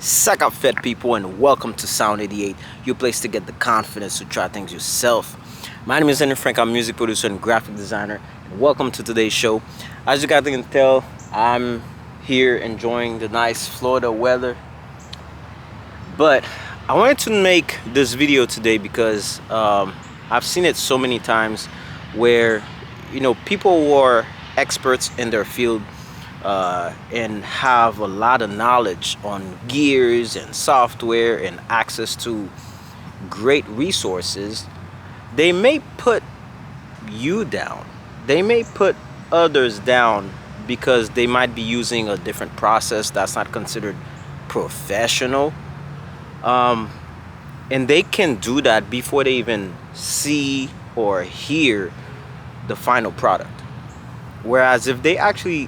Suck up, fed people, and welcome to Sound 88, your place to get the confidence to try things yourself. My name is Henry Frank. I'm a music producer and graphic designer, and welcome to today's show. As you guys can tell, I'm here enjoying the nice Florida weather. But I wanted to make this video today because I've seen it so many times where people who are experts in their field and have a lot of knowledge on gears and software and access to great resources, they may put you down. They may put others down because they might be using a different process that's not considered professional. And they can do that before they even see or hear the final product. Whereas if they actually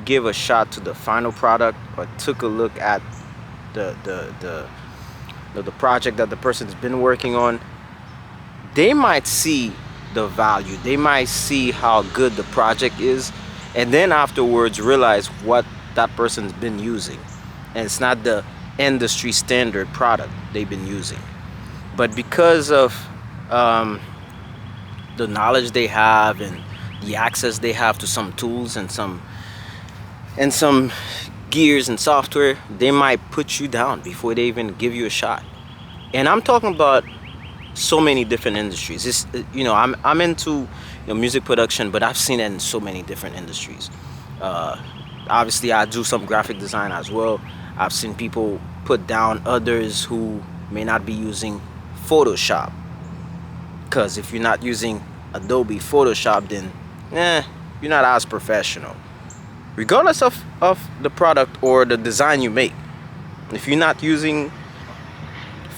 give a shot to the final product or took a look at the project that the person's been working on, they might see the value. They might see how good the project is, and then afterwards realize what that person's been using. And it's not the industry standard product they've been using. But because of the knowledge they have and the access they have to some tools and some gears and software, they might put you down before they even give you a shot. And I'm talking about so many different industries. It's, I'm into music production, but I've seen it in so many different industries. Obviously, I do some graphic design as well. I've seen people put down others who may not be using Photoshop, because if you're not using Adobe Photoshop, then you're not as professional, regardless of the product or the design you make. If you're not using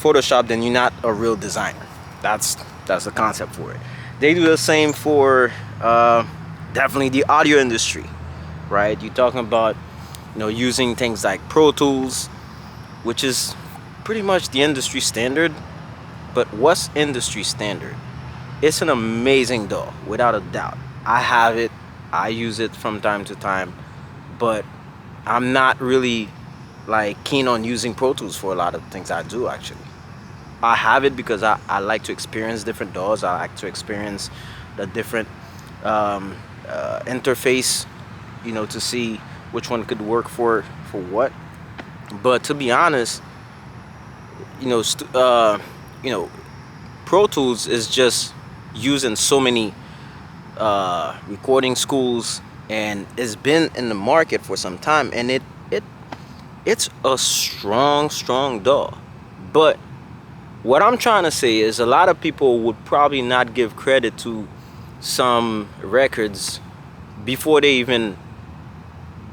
Photoshop, then you're not a real designer. That's the concept for it. They do the same for definitely the audio industry, right? You're talking about using things like Pro Tools, which is pretty much the industry standard. But what's industry standard? It's an amazing DAW, without a doubt. I have it, I use it from time to time, but I'm not really keen on using Pro Tools for a lot of things I do. Actually, I have it because I like to experience different DAWs. I like to experience the different interface, to see which one could work for what. But to be honest, Pro Tools is just used in so many recording schools, and it's been in the market for some time, and it's a strong DAW. But what I'm trying to say is a lot of people would probably not give credit to some records before they even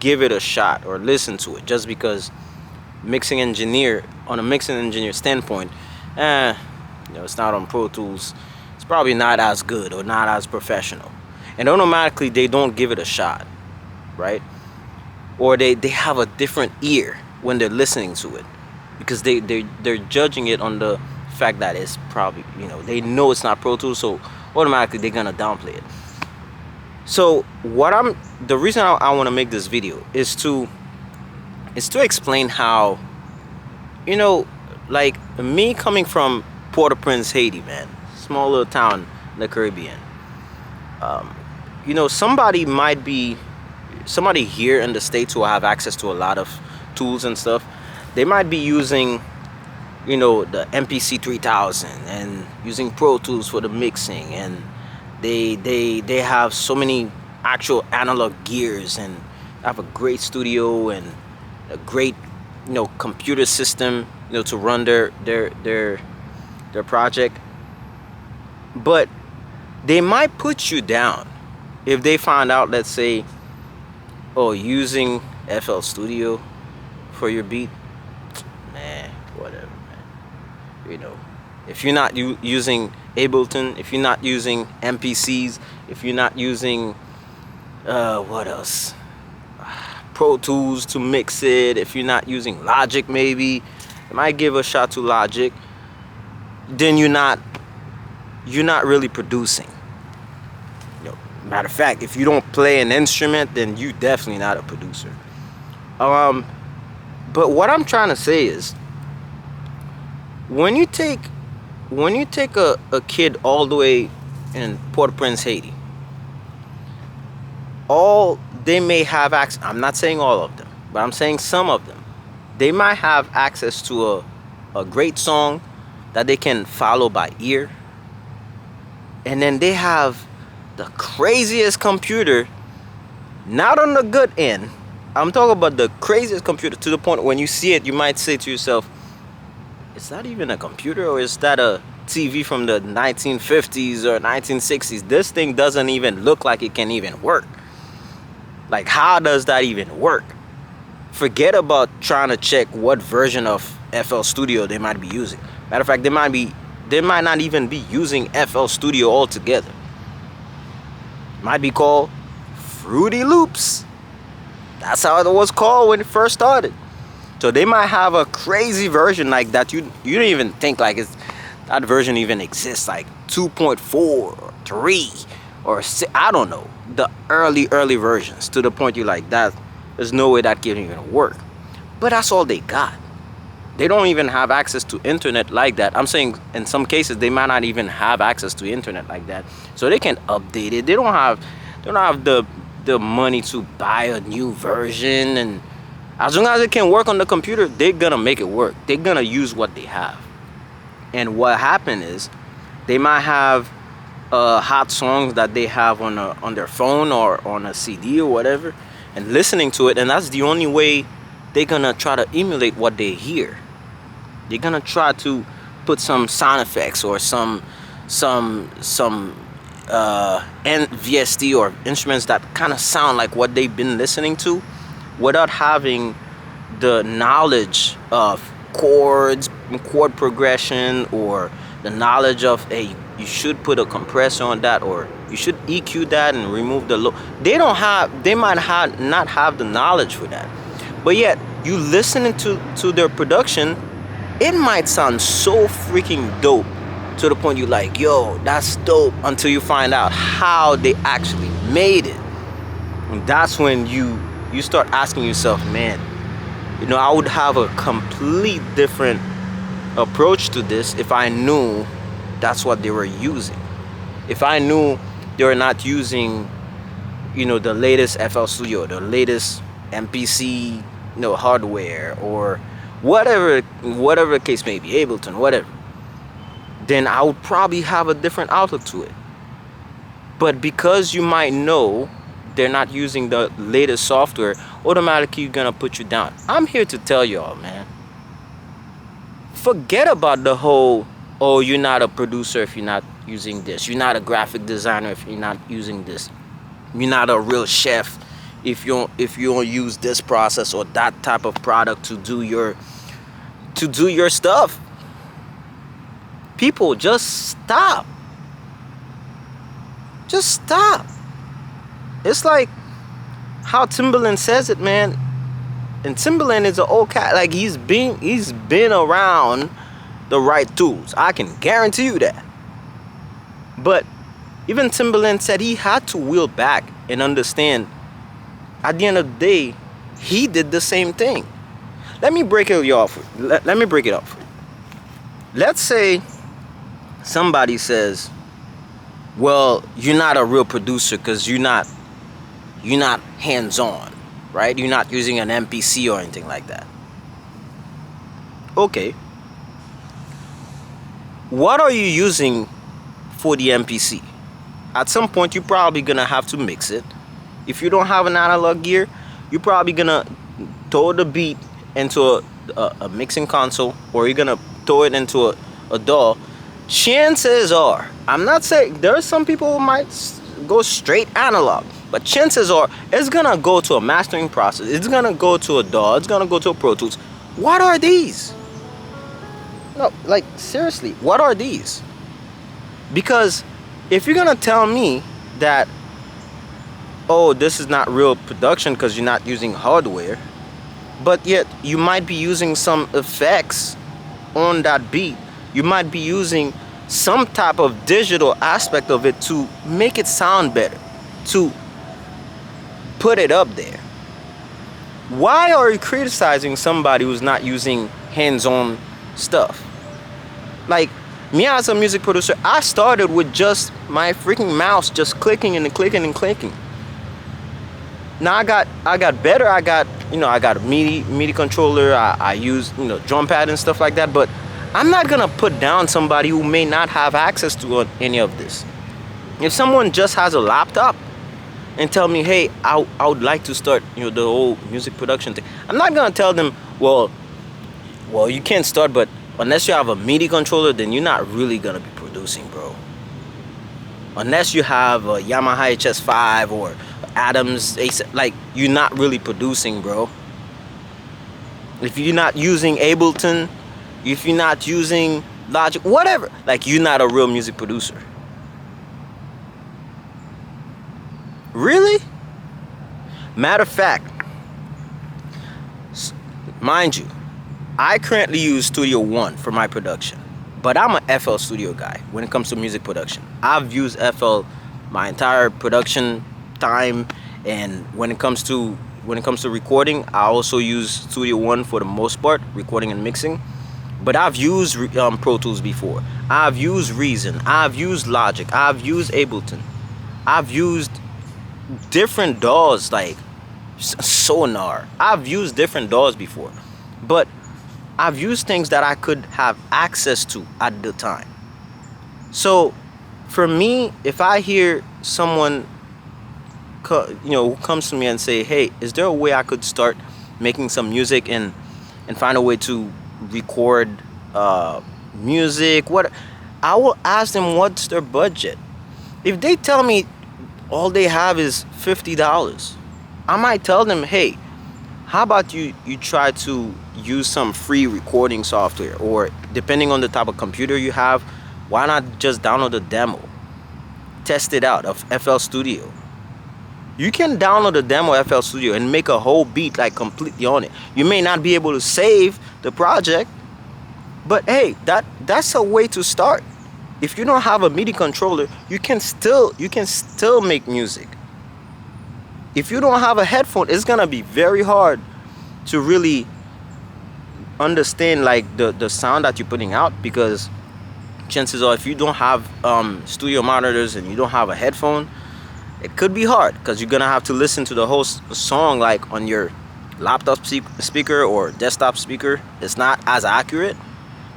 give it a shot or listen to it, just because on a mixing engineer standpoint, it's not on Pro Tools, it's probably not as good or not as professional, and automatically they don't give it a shot, right? Or they have a different ear when they're listening to it, because they're judging it on the fact that it's probably, they know it's not Pro Tools, so automatically they're gonna downplay it. So the reason I want to make this video is to explain how, me coming from Port-au-Prince, Haiti, man, small little town in the Caribbean. Somebody here in the States who have access to a lot of tools and stuff, they might be using, the MPC 3000 and using Pro Tools for the mixing, and they have so many actual analog gears and have a great studio and a great computer system to run their project. But they might put you down if they find out, let's say, using FL Studio for your beat, whatever, man. If you're not using Ableton, if you're not using MPCs, if you're not using what else, Pro Tools to mix it, if you're not using Logic, maybe you might give a shot to Logic, then you're not really producing. Matter of fact, if you don't play an instrument, then you definitely not a producer. But what I'm trying to say is, when you take a kid all the way in Port-au-Prince, Haiti, all they may have access. I'm not saying all of them, but I'm saying some of them. They might have access to a great song that they can follow by ear, and then they have the craziest computer, not on the good end. I'm talking about the craziest computer, to the point when you see it, you might say to yourself, "Is that even a computer, or is that a TV from the 1950s or 1960s? This thing doesn't even look like it can even work. Like, how does that even work?" Forget about trying to check what version of FL Studio they might be using. Matter of fact, they might not even be using FL Studio altogether. Might be called Fruity Loops. That's how it was called when it first started. So they might have a crazy version like that. You don't even think like that version even exists, like 2.4 or 3 or 6, I don't know, the early versions, to the point you're like, that there's no way that can even work. But that's all they got. They don't even have access to internet like that. I'm saying in some cases they might not even have access to internet like that, so they can update it. They don't have the money to buy a new version, and as long as it can work on the computer, they're gonna make it work. They're gonna use what they have. And what happened is, they might have hot songs that they have on their phone or on a CD or whatever, and listening to it, and that's the only way they're gonna try to emulate what they hear. They're gonna try to put some sound effects or some VST or instruments that kind of sound like what they've been listening to, without having the knowledge of chords, chord progression, or the knowledge of, hey, you should put a compressor on that, or you should EQ that and remove the low. They might not have the knowledge for that. But yet, you listening to their production, it might sound so freaking dope, to the point you're like, yo, that's dope, until you find out how they actually made it. And that's when you start asking yourself, man, I would have a complete different approach to this if I knew that's what they were using. If I knew they were not using, the latest FL Studio, the latest MPC, hardware, or whatever the case may be, Ableton, whatever, then I would probably have a different outlook to it. But because you might know they're not using the latest software, automatically gonna put you down. I'm here to tell y'all, man, forget about the whole, oh, you're not a producer if you're not using this, you're not a graphic designer if you're not using this, you're not a real chef if you don't use this process or that type of product to do your stuff. People, just stop. Just stop. It's like how Timbaland says it, man. And Timbaland is an old cat. Like, he's been around the right tools. I can guarantee you that. But even Timbaland said he had to wheel back and understand, at the end of the day, he did the same thing. Let me break it off. Let me break it up. Let's say somebody says, well, you're not a real producer because you're not hands-on, right? You're not using an MPC or anything like that. Okay. What are you using for the MPC? At some point, you're probably gonna have to mix it. If you don't have an analog gear, you're probably gonna throw the beat into a mixing console, or you're gonna throw it into a DAW. Chances are, I'm not saying, there are some people who might go straight analog, but chances are it's gonna go to a mastering process, it's gonna go to a DAW, it's gonna go to a Pro Tools. What are these? No, like, seriously, what are these? Because if you're gonna tell me that, oh, this is not real production because you're not using hardware, but yet you might be using some effects on that beat, you might be using some type of digital aspect of it to make it sound better, to put it up there, Why are you criticizing somebody who's not using hands-on stuff? Like me as a music producer, I started with just my freaking mouse just clicking and clicking and clicking. Now I got better. I got a MIDI controller. I use drum pad and stuff like that. But I'm not gonna put down somebody who may not have access to any of this. If someone just has a laptop and tell me, hey, I would like to start the whole music production thing, I'm not gonna tell them, well you can't start, but unless you have a MIDI controller, then you're not really gonna be producing, bro. Unless you have a Yamaha HS5 or Adams Ace, like you're not really producing, bro. If you're not using Ableton, if you're not using Logic, whatever, like you're not a real music producer. Really? Matter of fact, mind you, I currently use Studio One for my production, but I'm a FL Studio guy when it comes to music production. I've used FL my entire production time, and when it comes to recording, I also use Studio One for the most part, recording and mixing. But I've used Pro Tools before. I've used Reason. I've used Logic. I've used Ableton. I've used different DAWs like Sonar. I've used different DAWs before, but I've used things that I could have access to at the time. So for me, if I hear someone who comes to me and say, hey, is there a way I could start making some music and find a way to record music, what, I will ask them what's their budget. If they tell me all they have is $50, I might tell them, hey, how about you try to use some free recording software, or depending on the type of computer you have, why not just download a demo, test it out of FL Studio. You can download a demo of FL Studio and make a whole beat like completely on it. You may not be able to save the project, but hey, that's a way to start. If you don't have a MIDI controller, you can still make music. If you don't have a headphone, it's gonna be very hard to really understand like the sound that you're putting out, because chances are if you don't have studio monitors and you don't have a headphone, it could be hard, because you're gonna have to listen to the whole song like on your laptop speaker or desktop speaker. It's not as accurate.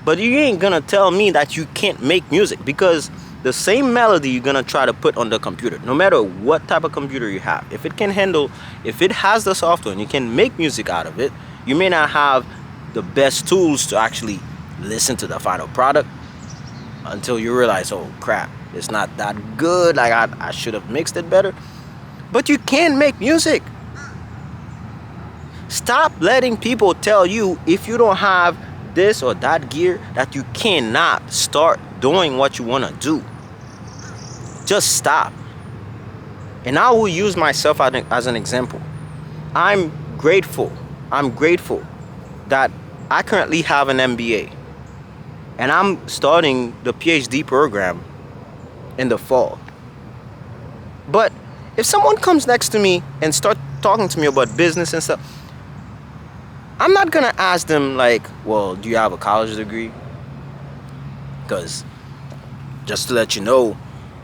But you ain't gonna tell me that you can't make music, because the same melody you're gonna try to put on the computer, no matter what type of computer you have, if it can handle, if it has the software and you can make music out of it, you may not have the best tools to actually listen to the final product until you realize, oh crap, it's not that good, like I should have mixed it better. But you can make music. Stop letting people tell you if you don't have this or that gear that you cannot start doing what you want to do. Just stop. And I will use myself as an example. I'm grateful that I currently have an MBA, and I'm starting the PhD program in the fall. But if someone comes next to me and start talking to me about business and stuff, I'm not gonna ask them like, well, do you have a college degree? Because just to let you know,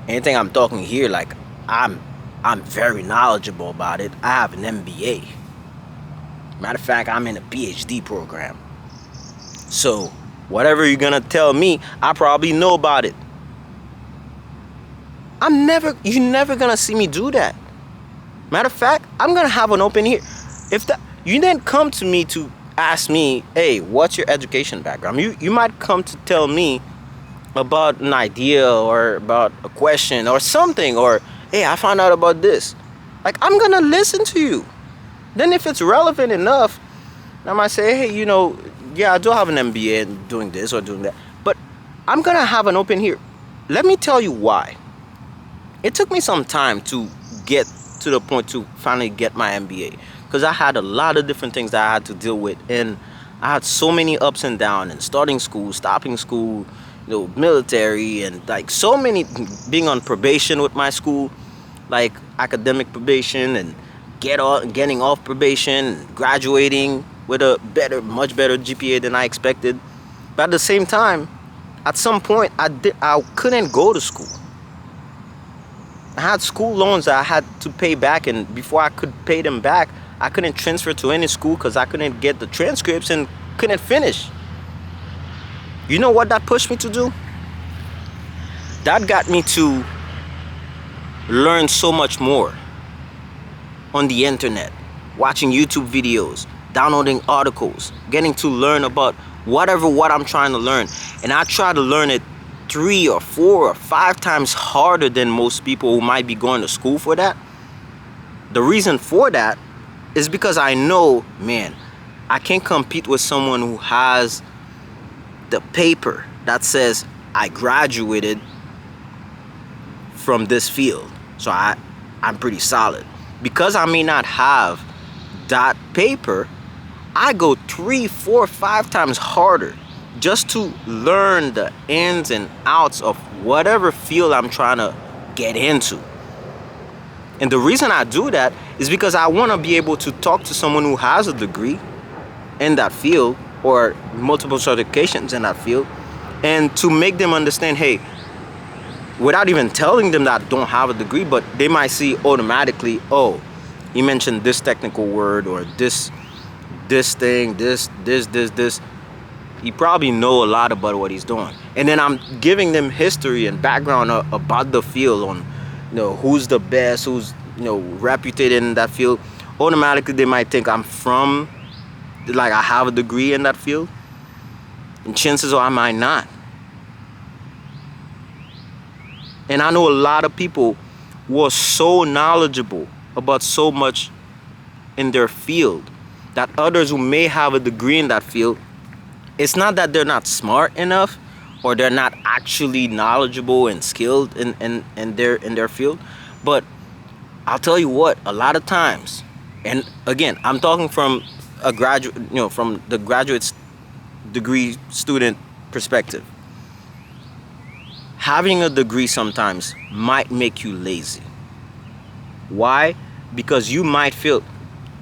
anything I'm talking here, like I'm very knowledgeable about it. I have an MBA. Matter of fact, I'm in a PhD program. So whatever you're gonna tell me, I probably know about it. You're never gonna see me do that. Matter of fact, I'm gonna have an open ear. You didn't come to me to ask me, hey, what's your education background? You might come to tell me about an idea or about a question or something, or hey, I found out about this. Like, I'm gonna listen to you. Then if it's relevant enough, I might say, hey, yeah, I do have an MBA in doing this or doing that. But I'm gonna have an open ear. Let me tell you why. It took me some time to get to the point to finally get my MBA, because I had a lot of different things that I had to deal with, and I had so many ups and downs, and starting school, stopping school, military, and like so many, being on probation with my school, like academic probation, and getting off probation, graduating with a much better GPA than I expected. But at the same time, at some point, I couldn't go to school. I had school loans that I had to pay back, and before I could pay them back, I couldn't transfer to any school because I couldn't get the transcripts and couldn't finish. You know what that pushed me to do? That got me to learn so much more on the internet, watching YouTube videos, downloading articles, getting to learn about what I'm trying to learn. And I try to learn it 3 or 4 or 5 times harder than most people who might be going to school for that. The reason for that is because I know, man, I can't compete with someone who has the paper that says I graduated from this field. So I'm pretty solid. Because I may not have that paper, I go 3, 4, 5 times harder just to learn the ins and outs of whatever field I'm trying to get into. And the reason I do that is because I want to be able to talk to someone who has a degree in that field or multiple certifications in that field, and to make them understand, hey, without even telling them that I don't have a degree, but they might see automatically, oh, he mentioned this technical word or this thing, this. He probably know a lot about what he's doing. And then I'm giving them history and background about the field on, who's the best, who's, reputed in that field. Automatically, they might think I'm from, like, I have a degree in that field. And chances are I might not. And I know a lot of people who are so knowledgeable about so much in their field that others who may have a degree in that field, it's not that they're not smart enough or they're not actually knowledgeable and skilled in their field. But I'll tell you what, a lot of times, and again, I'm talking from a graduate, from the graduate degree student perspective. Having a degree sometimes might make you lazy. Why? Because you might feel,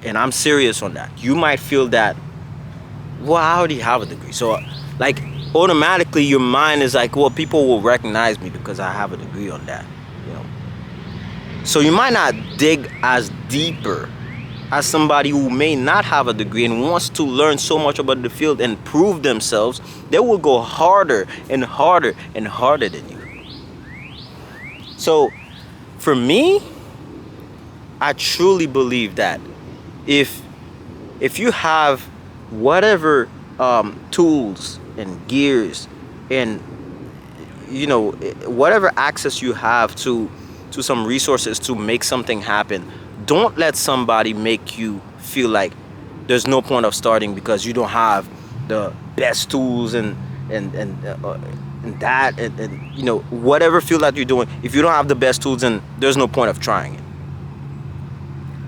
and I'm serious on that, you might feel that, well, I already have a degree. So, like, automatically your mind is like, well, people will recognize me because I have a degree on that. So you might not dig as deeper as somebody who may not have a degree and wants to learn so much about the field and prove themselves. They will go harder and harder and harder than you. So for me, I truly believe that if you have whatever tools and gears and whatever access you have to some resources to make something happen, don't let somebody make you feel like there's no point of starting because you don't have the best tools and that and whatever field that you're doing. If you don't have the best tools, then there's no point of trying it.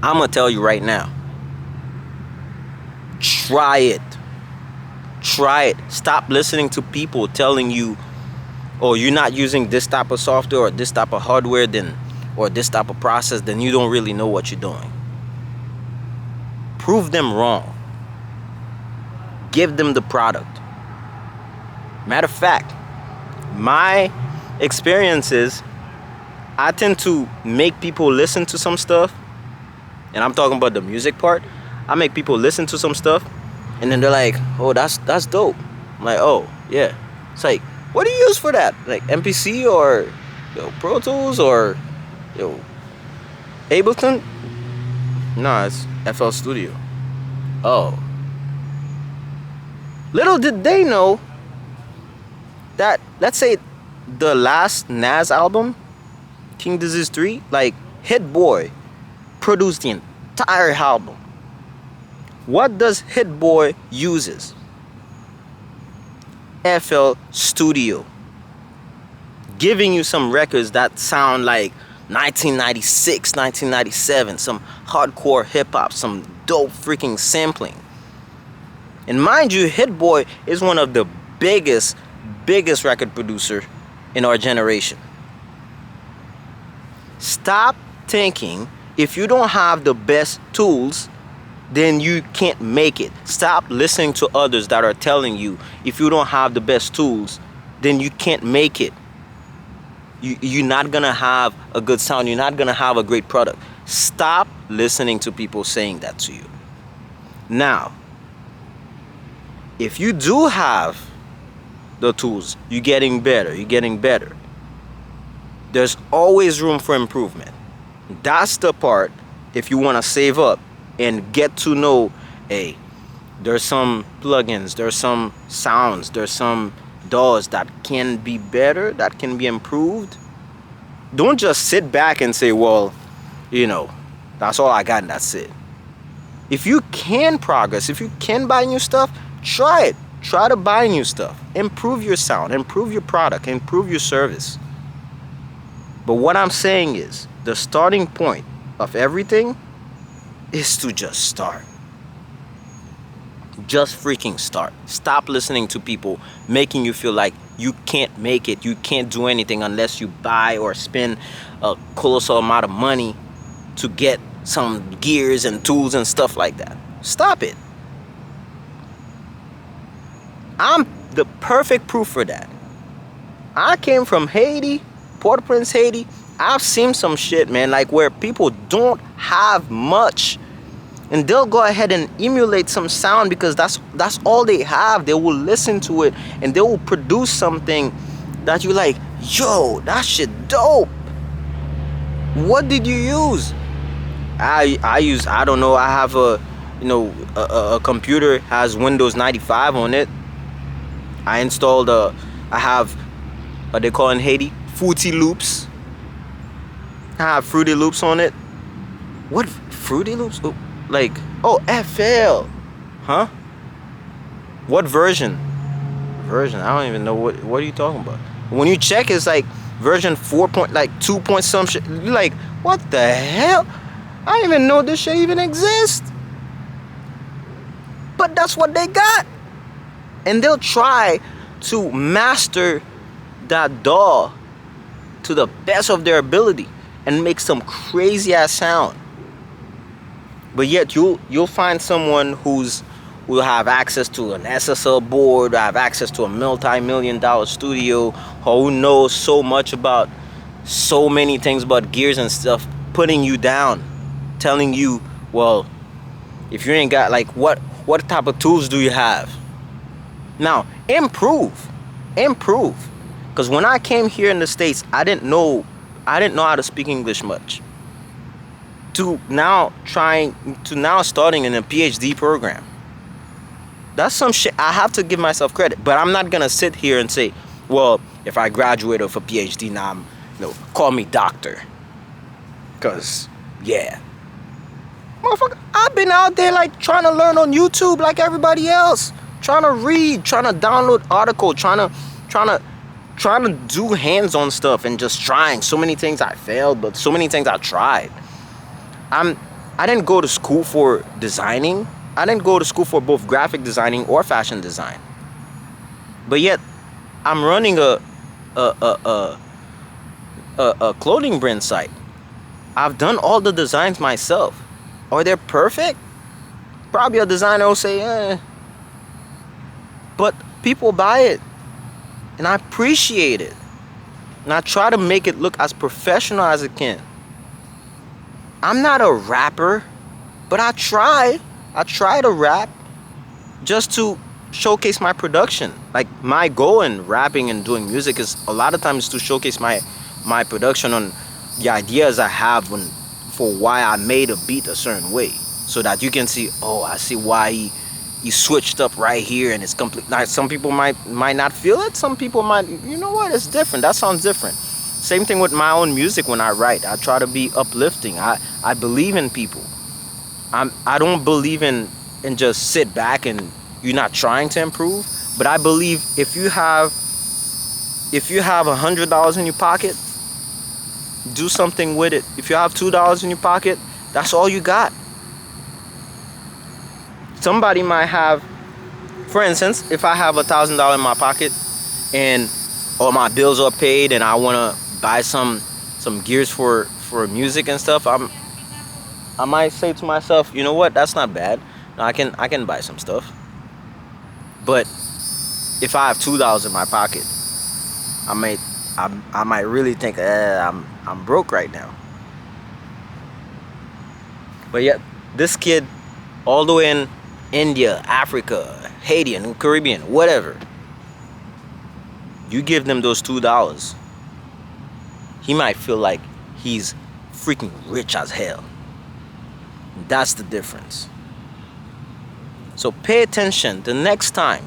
I'm gonna tell you right now, try it. Stop listening to people telling you, oh, you're not using this type of software or this type of hardware, or this type of process, then you don't really know what you're doing. Prove them wrong. Give them the product. Matter of fact, my experience is I tend to make people listen to some stuff, and I'm talking about the music part. I make people listen to some stuff, and then they're like, oh, that's dope. I'm like, oh, yeah. It's like, what do you use for that? Like MPC or Pro Tools or Ableton? No, it's FL Studio. Oh. Little did they know that, let's say, the last Nas album, King Disease 3, like, Hit Boy produced the entire album. What does Hit Boy uses? FL Studio. Giving you some records that sound like 1996, 1997, some hardcore hip-hop, some dope freaking sampling. And mind you, Hit Boy is one of the biggest record producer in our generation. Stop thinking If you don't have the best tools, then you can't make it. Stop listening to others that are telling you if you don't have the best tools, then you can't make it. You're not gonna have a good sound. You're not gonna have a great product. Stop listening to people saying that to you. Now, if you do have the tools, you're getting better. You're getting better. There's always room for improvement. That's the part. If you want to save up and get to know, hey, there's some plugins, there's some sounds, there's some DAWs that can be better, that can be improved. Don't just sit back and say, well, that's all I got and that's it. If you can progress, if you can buy new stuff, try it. Try to buy new stuff. Improve your sound, improve your product, improve your service. But what I'm saying is, the starting point of everything is to just start. Just freaking start. Stop listening to people making you feel like you can't make it, you can't do anything unless you buy or spend a colossal amount of money to get some gears and tools and stuff like that. Stop it. I'm the perfect proof for that. I came from Haiti, Port-au-Prince, Haiti. I've seen some shit, man, like where people don't have much, and they'll go ahead and emulate some sound because that's all they have. They will listen to it and they will produce something that you're like, yo, that shit dope. What did you use? I don't know. I have a computer has Windows 95 on it. I installed I have what they call in Haiti Fruity Loops. I have Fruity Loops on it. What Fruity Loops? FL. Huh? What version? I don't even know what are you talking about. When you check, it's like version 4 point, like 2 point some shit. You're like, what the hell? I didn't even know this shit even exists. But that's what they got. And they'll try to master that DAW to the best of their ability and make some crazy ass sound. But yet you'll find someone will have access to an SSL board, have access to a multi-million-dollar studio, or who knows so much about so many things about gears and stuff, putting you down, telling you, well, if you ain't got, like, what type of tools do you have? Now, improve. Because when I came here in the States, I didn't know how to speak English much. To now starting in a PhD program. That's some shit. I have to give myself credit. But I'm not going to sit here and say, well, if I graduate with a PhD now, call me doctor. Because, yeah. Motherfucker, I've been out there like trying to learn on YouTube like everybody else. Trying to read, trying to download articles, trying to do hands-on stuff and just trying. So many things I failed, but so many things I tried. I didn't go to school for designing. I didn't go to school for both graphic designing or fashion design. But yet, I'm running a clothing brand site. I've done all the designs myself. Are they perfect? Probably a designer will say, eh. But people buy it. And I appreciate it. And I try to make it look as professional as it can. I'm not a rapper, but I try to rap just to showcase my production. Like, my goal in rapping and doing music is a lot of times to showcase my production on the ideas I have for why I made a beat a certain way, so that you can see, oh, I see why he switched up right here and it's complete. Now, some people might not feel it. Some people might, you know what, it's different. That sounds different. Same thing with my own music. When I write, I try to be uplifting. I believe in people. I don't believe in just sit back and you're not trying to improve. But I believe if you have $100 in your pocket, do something with it. If you have $2 in your pocket, that's all you got. Somebody might have, for instance, if I have $1,000 in my pocket and all my bills are paid and I want to buy some gears for music and stuff, I might say to myself, you know what, that's not bad. I can buy some stuff. But if I have $2 in my pocket, I might I might really think, I'm broke right now. But yet this kid, all the way in India, Africa, Haiti, and Caribbean, whatever, you give them those $2, he might feel like he's freaking rich as hell. That's the difference. So pay attention the next time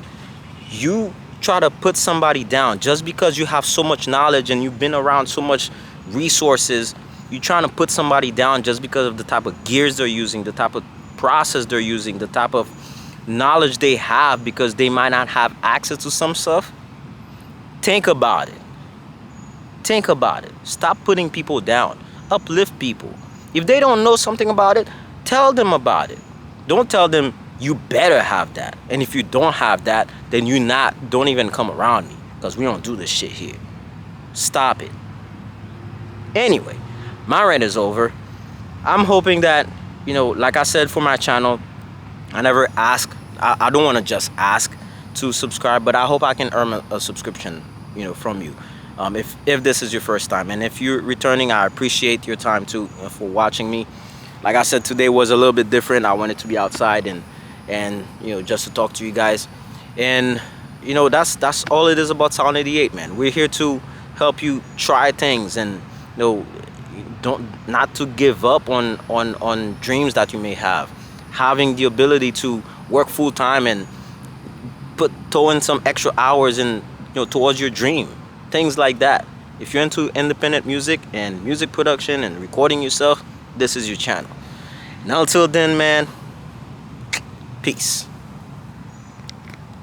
you try to put somebody down just because you have so much knowledge and you've been around so much resources. You're trying to put somebody down just because of the type of gears they're using, the type of process they're using, the type of knowledge they have, because they might not have access to some stuff. Think about it. Think about it. Stop putting people down. Uplift people. If they don't know something about it, tell them about it. Don't tell them you better have that. And if you don't have that, then don't even come around me, because we don't do this shit here. Stop it. Anyway, my rant is over. I'm hoping that, like I said, for my channel, I never ask. I don't want to just ask to subscribe, but I hope I can earn a subscription, from you. If this is your first time, and if you're returning, I appreciate your time too, for watching me. Like I said, today was a little bit different. I wanted to be outside and just to talk to you guys. And that's all it is about Sound 88, man. We're here to help you try things, and not to give up on dreams that you may have. Having the ability to work full-time and throw in some extra hours in towards your dream, things like that. If you're into independent music and music production and recording yourself, this is your channel. Now until then, man, peace.